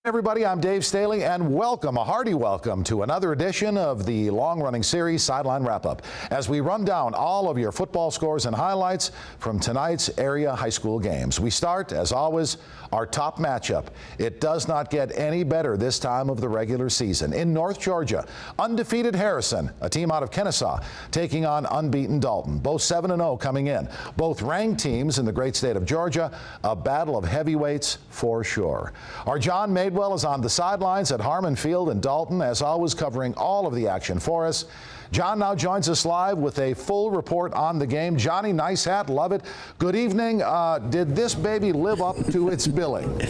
Everybody, I'm Dave Staley, and welcome, a hearty welcome to another edition of the long-running series Sideline Wrap-Up, as we run down all of your football scores and highlights from tonight's area high school games. We start, as always, our top matchup. It does not get any better this time of the regular season. In North Georgia, undefeated Harrison, a team out of Kennesaw, taking on unbeaten Dalton. Both 7-0 coming in. Both ranked teams in the great state of Georgia. A battle of heavyweights for sure. Our John Madewell is on the sidelines at Harmon Field in Dalton, as always, covering all of the action for us. John now joins us live with a full report on the game. Johnny, nice hat, love it. Good evening. Did this baby live up to its billing?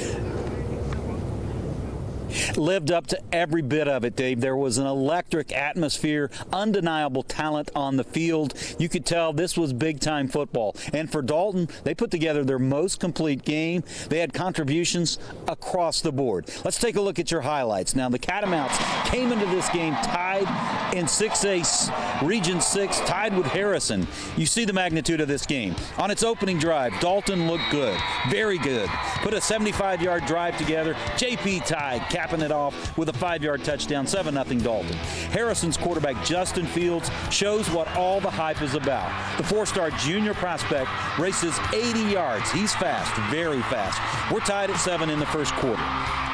Lived up to every bit of it, Dave. There was an electric atmosphere, undeniable talent on the field. You could tell this was big-time football. And for Dalton, they put together their most complete game. They had contributions across the board. Let's take a look at your highlights. Now, the Catamounts came into this game tied in 6A Region 6, tied with Harrison. You see the magnitude of this game. On its opening drive, Dalton looked good, very good. Put a 75-yard drive together. J.P. tied, capping it off with a 5-yard touchdown, 7-0 Dalton. Harrison's quarterback, Justin Fields, shows what all the hype is about. The 4-star junior prospect races 80 yards. He's fast, very fast. We're tied at 7 in the first quarter.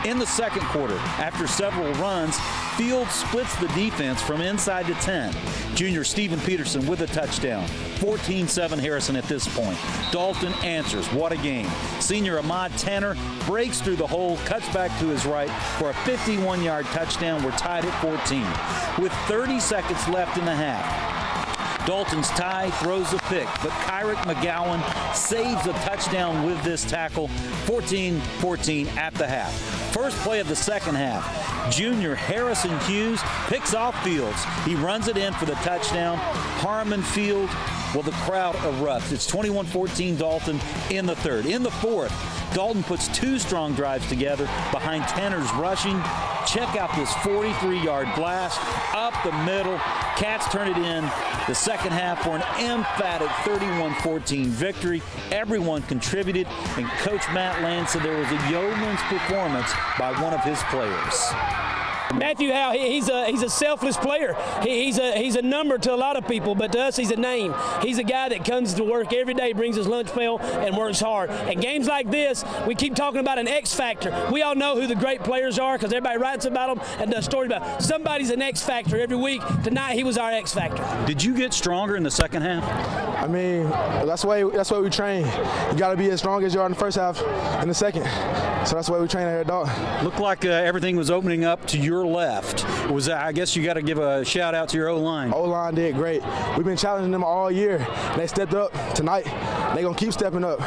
In the second quarter, after several runs, Fields splits the defense from inside to 10. Junior Stephen Peterson with a touchdown. 14-7 Harrison at this point. Dalton answers. What a game. Senior Ahmad Tanner breaks through the hole, cuts back to his right for a 51-yard touchdown. We're tied at 14. With 30 seconds left in the half, Dalton's tie throws a pick, but Kyrick McGowan saves a touchdown with this tackle. 14-14 at the half. First play of the second half, junior Harrison Hughes picks off Fields. He runs it in for the touchdown. Harmon Field, well, the crowd erupts. It's 21-14 Dalton in the third. In the fourth, Dalton puts two strong drives together behind Tanner's rushing. Check out this 43-yard blast up the middle. Cats turn it in the second half for an emphatic 31-14 victory. Everyone contributed, and Coach Matt Land said there was a yeoman's performance by one of his players. Matthew Howe, he's a selfless player. He's a number to a lot of people, but to us, he's a name. He's a guy that comes to work every day, brings his lunch pail, and works hard. And games like this, we keep talking about an X factor. We all know who the great players are because everybody writes about them and does stories about them. Somebody's an X factor every week. Tonight, he was our X factor. Did you get stronger in the second half? I mean, that's the way we train. You got to be as strong as you are in the first half in the second. So that's the way we train here at Dalton. Looked like everything was opening up to your left. I guess you got to give a shout out to your O-line. O-line did great. We've been challenging them all year. They stepped up tonight. They're going to keep stepping up.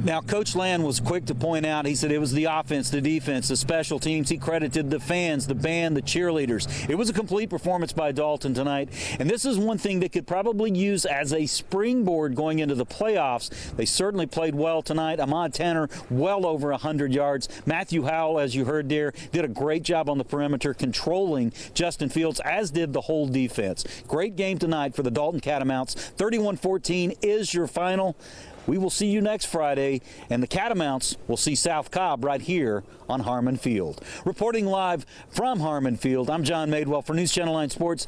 Now, Coach Land was quick to point out, he said it was the offense, the defense, the special teams. He credited the fans, the band, the cheerleaders. It was a complete performance by Dalton tonight, and this is one thing they could probably use as a springboard going into the playoffs. They certainly played well tonight. Ahmad Tanner, well over 100 yards. Matthew Howell, as you heard there, did a great job on the perimeter controlling Justin Fields, as did the whole defense. Great game tonight for the Dalton Catamounts. 31-14 is your final. We will see you next Friday, and the Catamounts will see South Cobb right here on Harmon Field. Reporting live from Harmon Field, I'm John Madewell for News Channel 9 Sports.